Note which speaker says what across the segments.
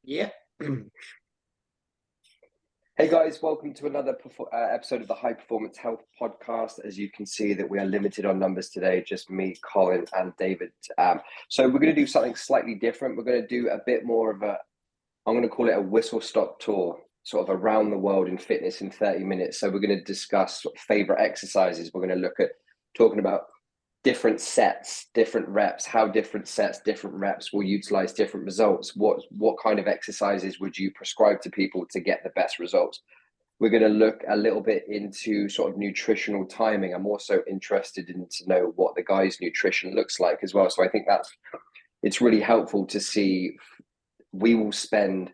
Speaker 1: Yeah.
Speaker 2: Hey guys, welcome to another episode of the High Performance Health Podcast. As you can see, that we are limited on numbers today, just me, Colin, and David. So we're going to do something slightly different. We're going to do a bit more of I'm going to call it a whistle-stop tour, sort of around the world in fitness in 30 minutes. So we're going to discuss sort of favorite exercises. We're going to look at talking about different sets, different reps, how different sets, different reps will utilize different results. What kind of exercises would you prescribe to people to get the best results? We're going to look a little bit into sort of nutritional timing. I'm also interested in to know what the guy's nutrition looks like as well. So I think it's really helpful to see. We will spend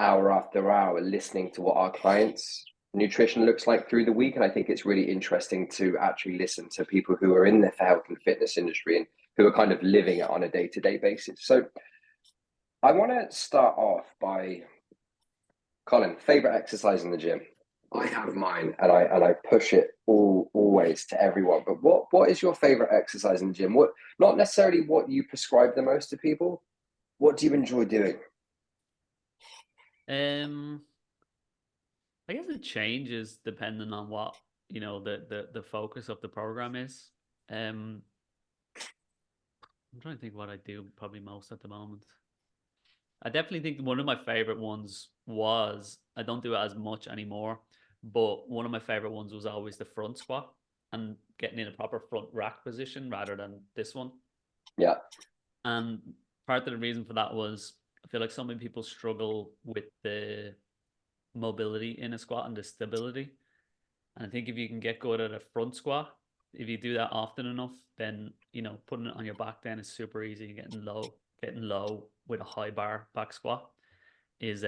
Speaker 2: hour after hour listening to what our clients nutrition looks like through the week, and I think it's really interesting to actually listen to people who are in the health and fitness industry and who are kind of living it on a day-to-day basis. So I want to start off by, Colin, favorite exercise in the gym. I have mine, and I push it always to everyone. But what is your favorite exercise in the gym? What, not necessarily what you prescribe the most to people. What do you enjoy doing?
Speaker 3: I guess it changes depending on what the focus of the program is. I'm trying to think what I do probably most at the moment. I definitely think one of my favorite ones was, I don't do it as much anymore, but one of my favorite ones was always the front squat and getting in a proper front rack position rather than this one.
Speaker 2: Yeah.
Speaker 3: And part of the reason for that was I feel like so many people struggle with the mobility in a squat and the stability. And I think if you can get good at a front squat, if you do that often enough, then putting it on your back then is super easy. Getting low with a high bar back squat is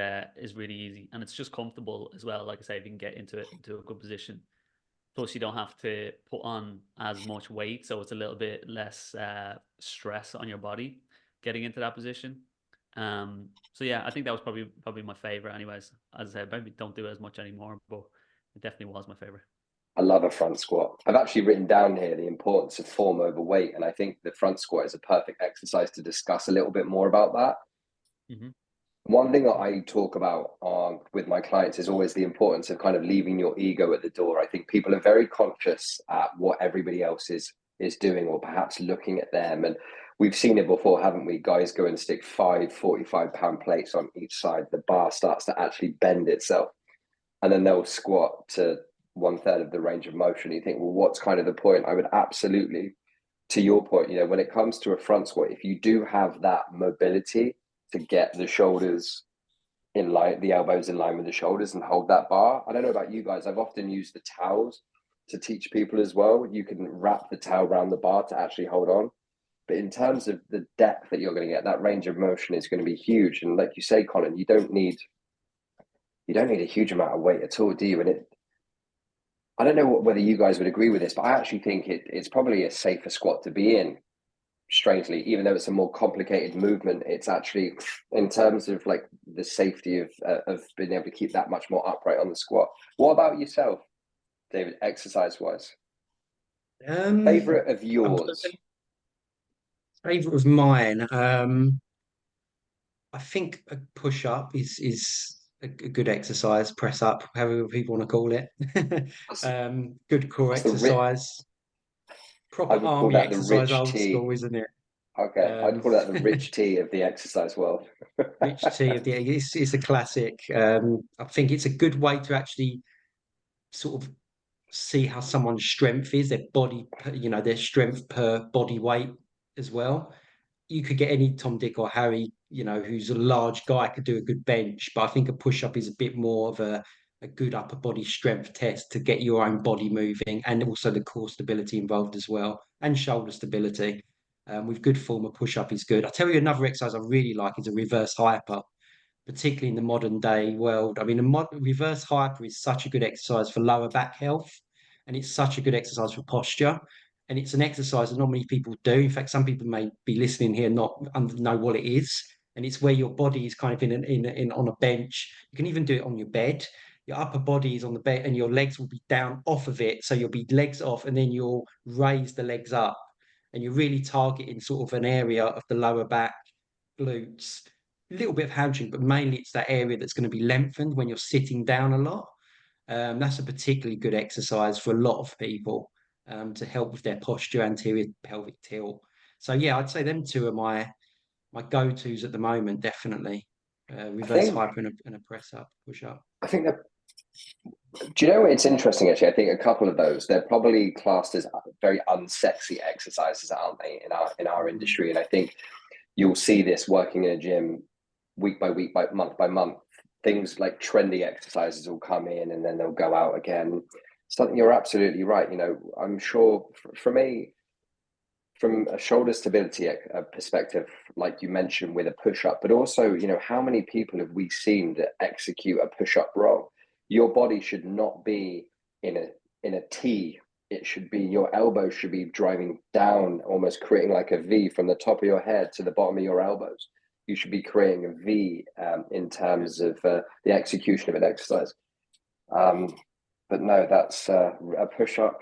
Speaker 3: really easy, and it's just comfortable as well. Like I say, if you can get into a good position, plus you don't have to put on as much weight, so it's a little bit less stress on your body getting into that position. So yeah, I think that was probably my favorite. Anyways, as I said, maybe don't do it as much anymore, but it definitely was my favorite.
Speaker 2: I love a front squat. I've actually written down here the importance of form over weight, and I think the front squat is a perfect exercise to discuss a little bit more about that.
Speaker 3: Mm-hmm.
Speaker 2: One thing that I talk about with my clients is always the importance of kind of leaving your ego at the door. I think people are very conscious at what everybody else is doing, or perhaps looking at them. And we've seen it before, haven't we? Guys go and stick 45-pound plates on each side. The bar starts to actually bend itself, and then they'll squat to 1/3 of the range of motion. You think, well, what's kind of the point? I would absolutely, to your point, when it comes to a front squat, if you do have that mobility to get the shoulders in line, the elbows in line with the shoulders, and hold that bar. I don't know about you guys. I've often used the towels to teach people as well. You can wrap the towel around the bar to actually hold on. But in terms of the depth that you're going to get, that range of motion is going to be huge. And like you say, Colin, you don't need a huge amount of weight at all, do you? And I don't know whether you guys would agree with this, but I actually think it's probably a safer squat to be in. Strangely, even though it's a more complicated movement, it's actually, in terms of like the safety of being able to keep that much more upright on the squat. What about yourself, David, exercise wise? Favorite of yours?
Speaker 1: Favorite of mine. I think a push up is a good exercise. Press up, however people want to call it.
Speaker 2: That's,
Speaker 1: Good core
Speaker 2: that's the rich.
Speaker 1: exercise.
Speaker 2: I
Speaker 1: Proper
Speaker 2: would call
Speaker 1: army
Speaker 2: that the
Speaker 1: exercise,
Speaker 2: rich
Speaker 1: old
Speaker 2: tea.
Speaker 1: school, isn't it?
Speaker 2: Okay, I'd call that the rich tea of the exercise world.
Speaker 1: Rich tea of the it's a classic. I think it's a good way to actually sort of see how someone's strength is, their body, their strength per body weight as well. You could get any Tom, Dick, or Harry, who's a large guy, could do a good bench, but I think a push up is a bit more of a good upper body strength test to get your own body moving, and also the core stability involved as well, and shoulder stability. With good form, a push up is good. I'll tell you another exercise I really like is a reverse hyper, particularly in the modern day world. I mean, reverse hyper is such a good exercise for lower back health, and it's such a good exercise for posture. And it's an exercise that not many people do. In fact, some people may be listening here not know what it is. And it's where your body is kind of in on a bench. You can even do it on your bed. Your upper body is on the bed, and your legs will be down off of it. So you'll be legs off, and then you'll raise the legs up, and you're really targeting sort of an area of the lower back, glutes, little bit of hamstring, but mainly it's that area that's going to be lengthened when you're sitting down a lot. That's a particularly good exercise for a lot of people, to help with their posture, anterior pelvic tilt. So yeah, I'd say them two are my go-tos at the moment, definitely.
Speaker 2: I
Speaker 1: Reverse
Speaker 2: think
Speaker 1: hyper and a press up, push up.
Speaker 2: I think that, do you know, it's interesting actually. I think a couple of those, they're probably classed as very unsexy exercises, aren't they, in our
Speaker 1: Mm.
Speaker 2: industry? And I think you'll see this working in a gym week by week, by month. Things like trendy exercises will come in and then they'll go out again. Something, you're absolutely right. You know, I'm sure from a shoulder stability perspective, like you mentioned with a push up, but also, you know, how many people have we seen that execute a push up wrong? Your body should not be in a T. It should be, your elbow should be driving down, almost creating like a V from the top of your head to the bottom of your elbows. You should be creating a V in terms of the execution of an exercise. But no, that's a push up,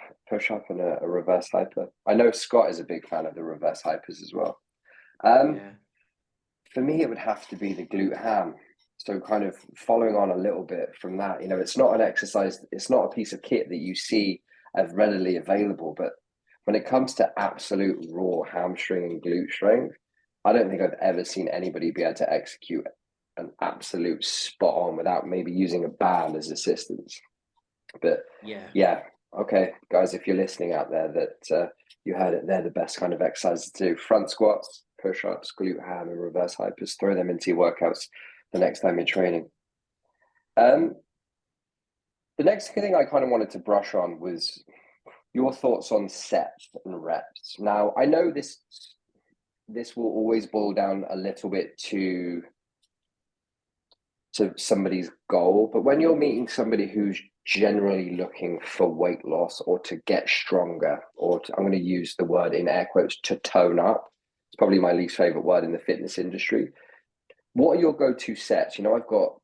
Speaker 2: and a reverse hyper. I know Scott is a big fan of the reverse hypers as well. Um,
Speaker 1: Yeah,
Speaker 2: for me, it would have to be the glute ham. So, kind of following on a little bit from that, you know, it's not an exercise, it's not a piece of kit that you see as readily available. But when it comes to absolute raw hamstring and glute strength, I don't think I've ever seen anybody be able to execute an absolute spot on without maybe using a band as assistance. But
Speaker 1: yeah.
Speaker 2: yeah, okay, guys, if you're listening out there, that you heard it, they're the best kind of exercises to do. Front squats, push ups, glute ham, and reverse hypers. Throw them into your workouts the next time you're training. Um, the next thing I kind of wanted to brush on was your thoughts on sets and reps. Now, I know this will always boil down a little bit to somebody's goal, but when you're meeting somebody who's generally looking for weight loss or to get stronger, or to, I'm going to use the word in air quotes, to tone up, it's probably my least favorite word in the fitness industry. What are your go-to sets? You know, I've got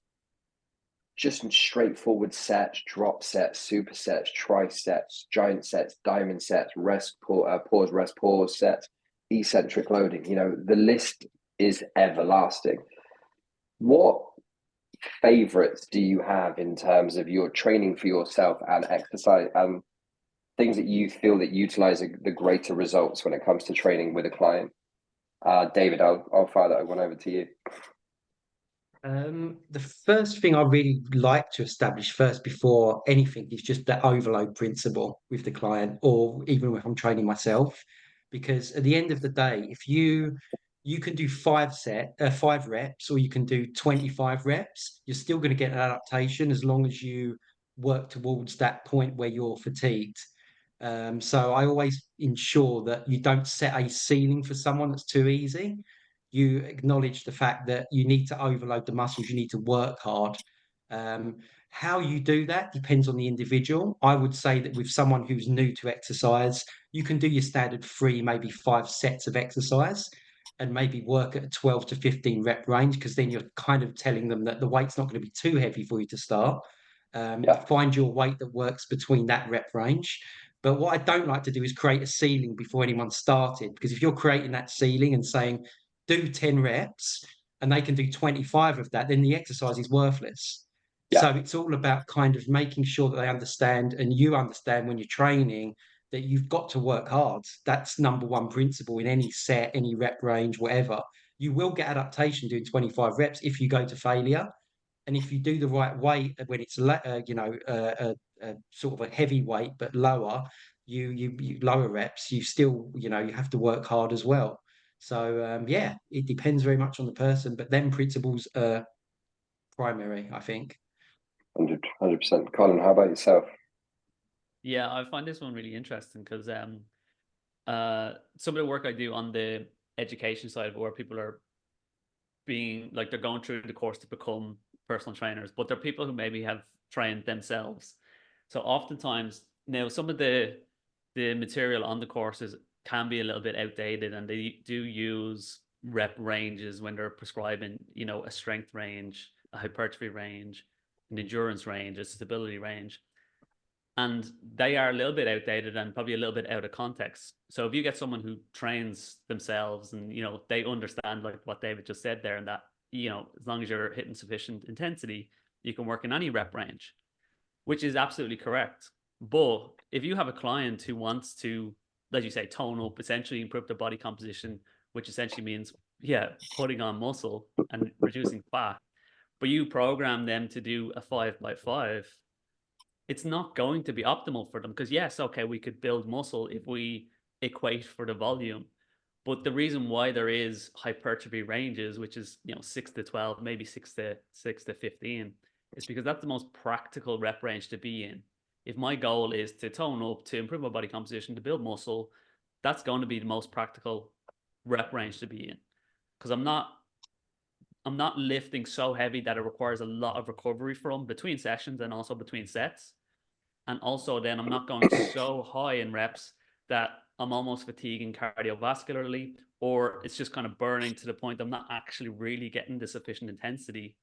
Speaker 2: just straightforward sets, drop sets, supersets, tri-sets, giant sets, diamond sets, pause, rest, pause sets, eccentric loading. You know, the list is everlasting. What favorites do you have in terms of your training for yourself and exercise and things that you feel that utilize the greater results when it comes to training with a client? David, I'll fire that one over to you.
Speaker 1: The first thing I really like to establish first before anything is just that overload principle with the client, or even if I'm training myself, because at the end of the day, if you can do 5 reps, or you can do 25 reps, you're still going to get an adaptation as long as you work towards that point where you're fatigued. So I always ensure that you don't set a ceiling for someone that's too easy. You acknowledge the fact that you need to overload the muscles, you need to work hard. Um, how you do that depends on the individual. I would say that with someone who's new to exercise, you can do your standard 3, maybe 5 sets of exercise and maybe work at a 12 to 15 rep range, because then you're kind of telling them that the weight's not going to be too heavy for you to start.
Speaker 2: Yeah,
Speaker 1: Find your weight that works between that rep range. But what I don't like to do is create a ceiling before anyone started, because if you're creating that ceiling and saying, do 10 reps and they can do 25 of that, then the exercise is worthless.
Speaker 2: yeah,
Speaker 1: So it's all about kind of making sure that they understand, and you understand when you're training, that you've got to work hard. That's number one principle in any set, any rep range, whatever. You will get adaptation doing 25 reps if you go to failure. And if you do the right weight when it's sort of a heavy weight but lower, you lower reps, you still, you have to work hard as well. So yeah, it depends very much on the person, but them principles are primary, I think.
Speaker 2: 100%. Colin, how about yourself?
Speaker 3: Yeah, I find this one really interesting because some of the work I do on the education side, where people are being like, they're going through the course to become personal trainers, but they're people who maybe have trained themselves. So oftentimes now some of the material on the courses can be a little bit outdated, and they do use rep ranges when they're prescribing, you know, a strength range, a hypertrophy range, an endurance range, a stability range. And they are a little bit outdated and probably a little bit out of context. So if you get someone who trains themselves and, you know, they understand like what David just said there, and that as long as you're hitting sufficient intensity, you can work in any rep range, which is absolutely correct. But if you have a client who wants to, as you say, tone up, essentially improve their body composition, which essentially means, putting on muscle and reducing fat, but you program them to do a 5x5, it's not going to be optimal for them. Because yes, okay, we could build muscle if we equate for the volume. But the reason why there is hypertrophy ranges, which is 6 to 12, maybe 6 to 15, is because that's the most practical rep range to be in. If my goal is to tone up, to improve my body composition, to build muscle, that's going to be the most practical rep range to be in. Because I'm not lifting so heavy that it requires a lot of recovery from between sessions and also between sets. And also then I'm not going so high in reps that I'm almost fatiguing cardiovascularly, or it's just kind of burning to the point I'm not actually really getting the sufficient intensity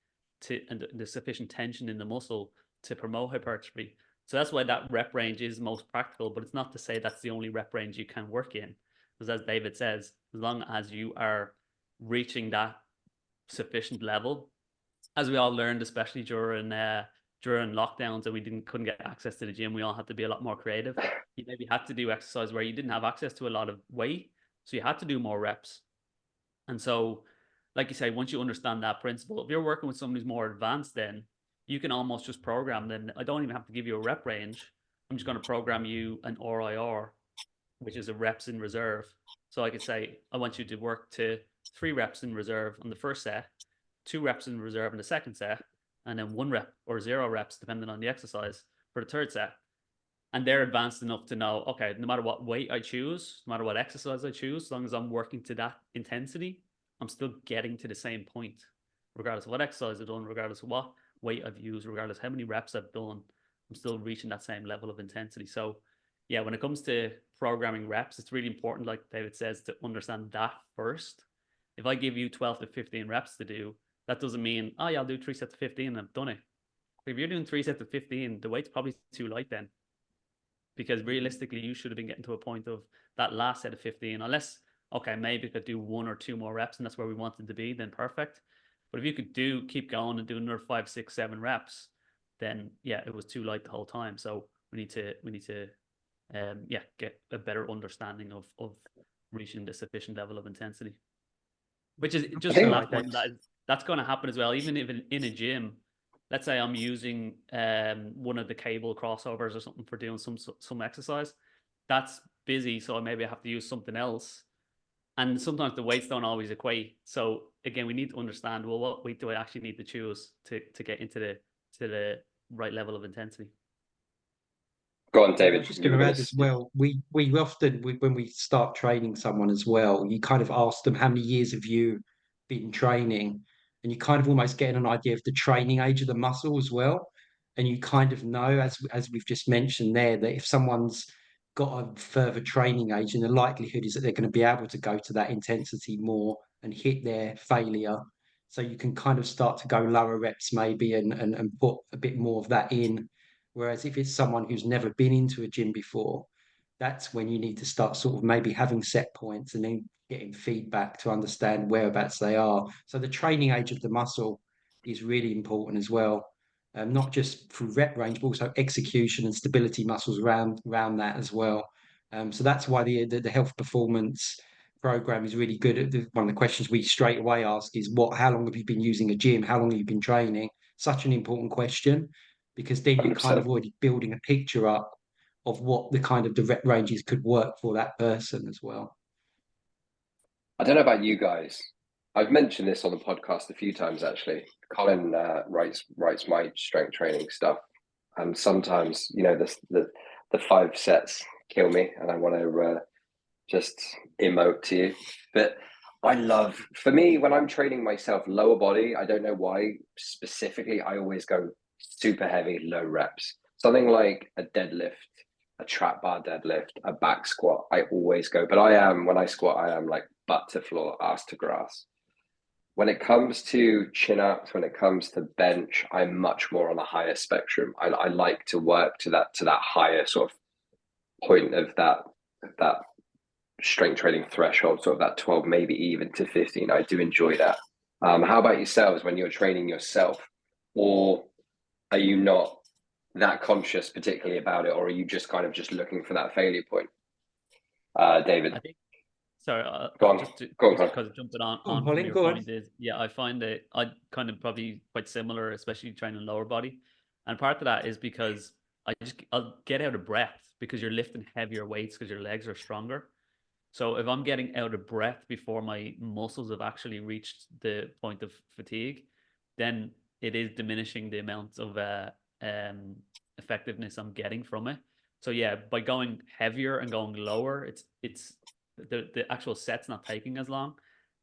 Speaker 3: and the sufficient tension in the muscle to promote hypertrophy. So that's why that rep range is most practical, but it's not to say that's the only rep range you can work in. Because as David says, as long as you are reaching that sufficient level, as we all learned, especially during lockdowns and we couldn't get access to the gym, we all had to be a lot more creative. You maybe had to do exercise where you didn't have access to a lot of weight, so you had to do more reps. And so, like you say, once you understand that principle, if you're working with someone who's more advanced, then you can almost just program them. I don't even have to give you a rep range. I'm just going to program you an RIR, which is a reps in reserve. So I could say, I want you to work to 3 reps in reserve on the first set, 2 reps in reserve in the second set, and then 1 rep or 0 reps, depending on the exercise, for the third set. And they're advanced enough to know, okay, no matter what weight I choose, no matter what exercise I choose, as long as I'm working to that intensity, I'm still getting to the same point, regardless of what exercise I've done, regardless of what weight I've used, regardless of how many reps I've done, I'm still reaching that same level of intensity. So yeah, when it comes to programming reps, it's really important, like David says, to understand that first. If I give you 12 to 15 reps to do, that doesn't mean, oh yeah, I'll do 3 sets of 15 and I've done it. If you're doing 3 sets of 15, the weight's probably too light then. Because realistically, you should have been getting to a point of that last set of 15, unless, okay, maybe you could do 1 or 2 more reps and that's where we wanted to be, then perfect. But if you could keep going and do another 5, 6, 7 reps, then yeah, it was too light the whole time. So we need to get a better understanding of reaching the sufficient level of intensity. Which is just like that's going to happen as well. Even if in a gym, let's say I'm using one of the cable crossovers or something for doing some exercise, that's busy, so maybe I have to use something else. And sometimes the weights don't always equate. So again, we need to understand, well, what weight do I actually need to choose to get into the right level of intensity?
Speaker 2: Go on, David.
Speaker 1: I was just going to add as well, we often, when we start training someone as well, you kind of ask them, how many years have you been training? And you kind of almost get an idea of the training age of the muscle as well. And you kind of know, as we've just mentioned there, that if someone's got a further training age, and the likelihood is that they're going to be able to go to that intensity more and hit their failure. So you can kind of start to go lower reps maybe and put a bit more of that in. Whereas if it's someone who's never been into a gym before, that's when you need to start sort of maybe having set points and then getting feedback to understand whereabouts they are. So the training age of the muscle is really important as well. Not just through rep range, but also execution and stability muscles around that as well. So that's why the health performance program is really good. One of the questions we straight away ask is, how long have you been using a gym? How long have you been training? Such an important question, because then you're kind of already building a picture up of what the kind of the rep ranges could work for that person as well.
Speaker 2: I don't know about you guys. I've mentioned this on the podcast a few times actually. Colin writes my strength training stuff, and sometimes the 5 sets kill me, and I want to just emote to you. But for me, when I'm training myself lower body, I don't know why specifically, I always go super heavy, low reps. Something like a deadlift, a trap bar deadlift, a back squat, I always go. But when I squat, I am like butt to floor, ass to grass. When it comes to chin ups, when it comes to bench, I'm much more on the higher spectrum. I like to work to that higher sort of point of that strength training threshold, sort of that 12, maybe even to 15. I do enjoy that. How about yourselves when you're training yourself, or are you not that conscious particularly about it, or are you just kind of just looking for that failure point? David,
Speaker 3: I think, sorry,
Speaker 2: go on, go on,
Speaker 3: just
Speaker 2: Colin.
Speaker 3: because jumping
Speaker 1: Go on,
Speaker 3: from
Speaker 1: Colin,
Speaker 3: your
Speaker 1: go on.
Speaker 3: point is, yeah, I find that I kind of probably quite similar, especially training lower body, and part of that is because I'll get out of breath because you're lifting heavier weights because your legs are stronger. So if I'm getting out of breath before my muscles have actually reached the point of fatigue, then it is diminishing the amount of um, effectiveness I'm getting from it. So yeah, by going heavier and going lower, it's the actual set's not taking as long,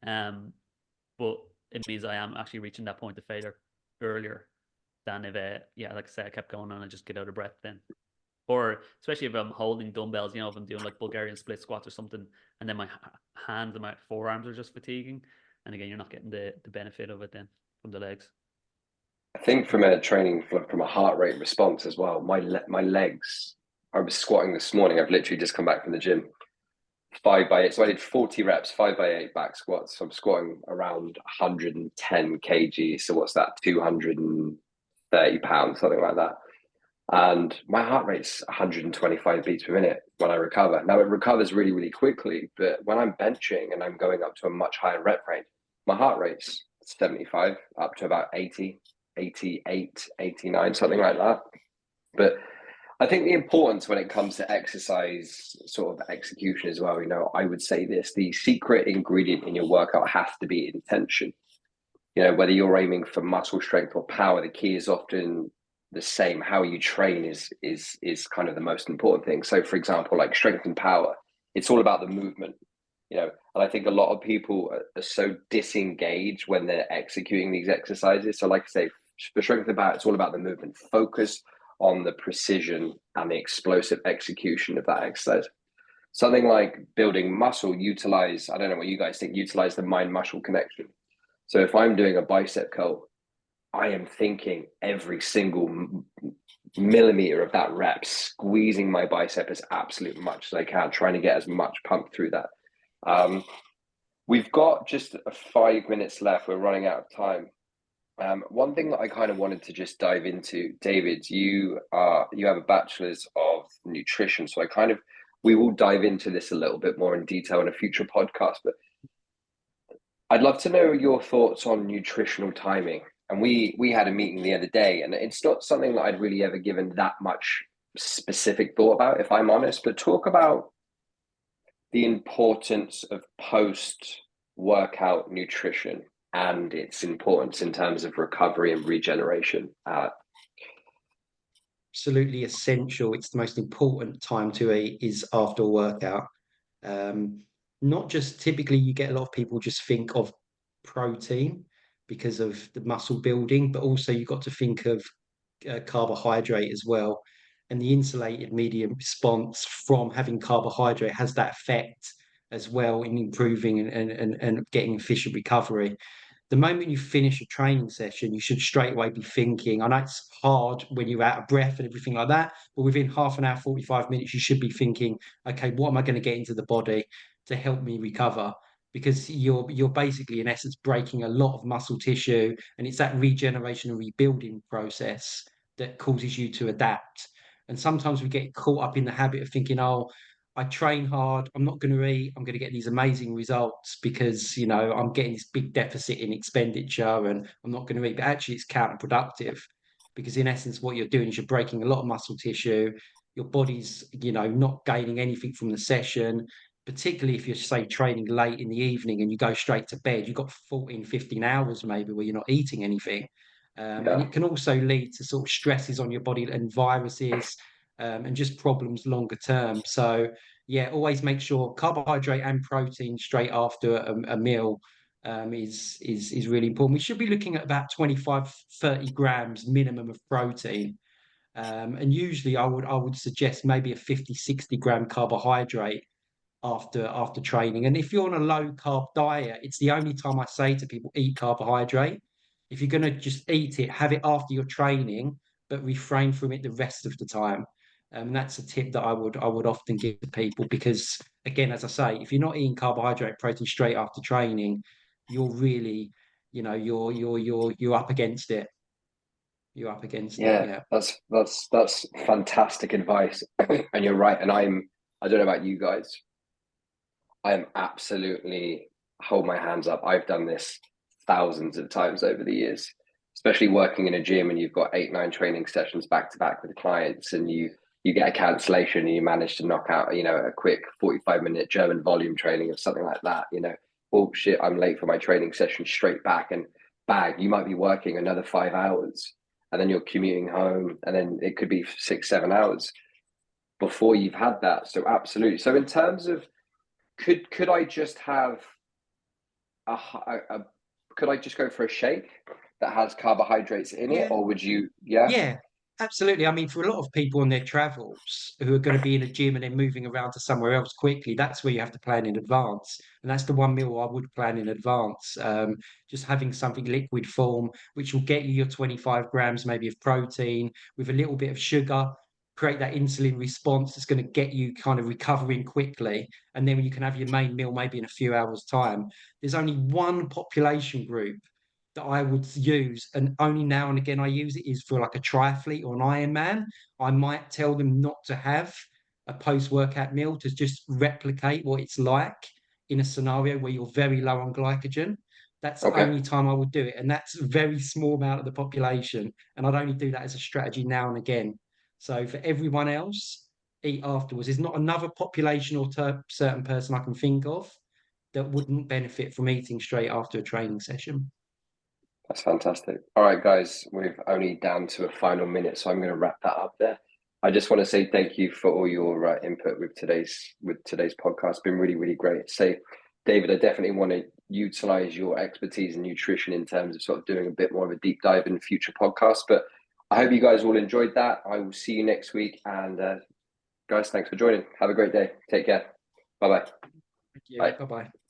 Speaker 3: um, but it means I am actually reaching that point of failure earlier than if yeah, like I said, I kept going and I just get out of breath then. Or especially if I'm holding dumbbells, if I'm doing like Bulgarian split squats or something, and then my hands and my forearms are just fatiguing, and again, you're not getting the benefit of it then from the legs.
Speaker 2: I think from a training from a heart rate response as well, my legs. I was squatting this morning. I've literally just come back from the gym. 5x8. So I did 40 reps, 5x8 back squats. So I'm squatting around 110 kg. So what's that? 230 pounds, something like that. And my heart rate's 125 beats per minute when I recover. Now it recovers really, really quickly, but when I'm benching and I'm going up to a much higher rep range, my heart rate's 75 up to about 80, 88, 89, something like that. But I think the importance when it comes to exercise sort of execution as well, I would say this: the secret ingredient in your workout has to be intention. Whether you're aiming for muscle strength or power, the key is often the same. How you train is kind of the most important thing. So for example, like strength and power, it's all about the movement, and I think a lot of people are so disengaged when they're executing these exercises. So like I say, for strength and power, it's all about the movement. Focus on the precision and the explosive execution of that exercise. Something like building muscle, I don't know what you guys think, utilize the mind muscle connection. So if I'm doing a bicep curl, I am thinking every single millimeter of that rep, squeezing my bicep as absolute much as I can, trying to get as much pump through that. We've got just 5 minutes left. We're running out of time. One thing that I kind of wanted to just dive into, David, you have a bachelor's of nutrition, so we will dive into this a little bit more in detail in a future podcast. But I'd love to know your thoughts on nutritional timing. And we had a meeting the other day, and it's not something that I'd really ever given that much specific thought about, if I'm honest. But talk about the importance of post-workout nutrition and its importance in terms of recovery and regeneration.
Speaker 1: Absolutely essential. It's the most important time to eat is after a workout. Not just typically, you get a lot of people just think of protein because of the muscle building, but also you've got to think of carbohydrate as well. And the insulated medium response from having carbohydrate has that effect as well in improving and getting efficient recovery. The moment you finish a training session, you should straight away be thinking. I know it's hard when you're out of breath and everything like that, but within half an hour, 45 minutes, you should be thinking, okay, what am I going to get into the body to help me recover? Because you're basically in essence breaking a lot of muscle tissue, and it's that regeneration and rebuilding process that causes you to adapt. And sometimes we get caught up in the habit of thinking, oh, I train hard, I'm not going to eat, I'm going to get these amazing results because, I'm getting this big deficit in expenditure and I'm not going to eat. But actually, it's counterproductive because, in essence, what you're doing is you're breaking a lot of muscle tissue. Your body's, not gaining anything from the session, particularly if you're, say, training late in the evening and you go straight to bed. You've got 14, 15 hours maybe where you're not eating anything. And
Speaker 2: Yeah.
Speaker 1: it can also lead to sort of stresses on your body and viruses and just problems longer term. So, yeah, always make sure carbohydrate and protein straight after a meal is really important. We should be looking at about 25, 30 grams minimum of protein. And usually I would suggest maybe a 50, 60 gram carbohydrate after training. And if you're on a low carb diet, it's the only time I say to people, eat carbohydrate. If you're going to just eat it, have it after your training, but refrain from it the rest of the time. And that's a tip that I would often give to people because, again, as I say, if you're not eating carbohydrate protein straight after training, you're really you know, you're up against it. You're up against it.
Speaker 2: Yeah,
Speaker 1: Yeah.
Speaker 2: that's fantastic advice. And you're right. And I don't know about you guys. I am absolutely, hold my hands up. I've done this thousands of times over the years, especially working in a gym and you've got 8, 9 training sessions back to back with clients, and you get a cancellation and you manage to knock out, you know, a quick 45-minute German volume training or something like that, you know. Oh shit, I'm late for my training session, straight back, and bag, you might be working another 5 hours, and then you're commuting home, and then it could be 6, 7 hours before you've had that. So absolutely. So in terms of, could I just have a could I just go for a shake that has carbohydrates in it,
Speaker 1: Yeah.
Speaker 2: or would you? Yeah.
Speaker 1: Yeah, absolutely. I mean, for a lot of people on their travels who are going to be in a gym and then moving around to somewhere else quickly, that's where you have to plan in advance. And that's the one meal I would plan in advance. Just having something liquid form, which will get you your 25 grams maybe of protein with a little bit of sugar, create that insulin response that's going to get you kind of recovering quickly. And then you can have your main meal maybe in a few hours' time. There's only one population group that I would use, and only now and again I use it, is for like a triathlete or an Ironman. I might tell them not to have a post-workout meal to just replicate what it's like in a scenario where you're very low on glycogen. That's the
Speaker 2: Okay.
Speaker 1: only time I would do it, and that's a very small amount of the population. And I'd only do that as a strategy now and again. So for everyone else, eat afterwards. There's not another population or certain person I can think of that wouldn't benefit from eating straight after a training session.
Speaker 2: That's fantastic. All right, guys, we're only down to a final minute, so I'm going to wrap that up there. I just want to say thank you for all your input with today's podcast. It's been really, really great. Say, David, I definitely want to utilize your expertise in nutrition in terms of sort of doing a bit more of a deep dive in future podcasts. But I hope you guys all enjoyed that. I will see you next week. And guys, thanks for joining. Have a great day. Take care. Bye-bye.
Speaker 1: Thank you.
Speaker 2: Bye.
Speaker 1: Bye bye.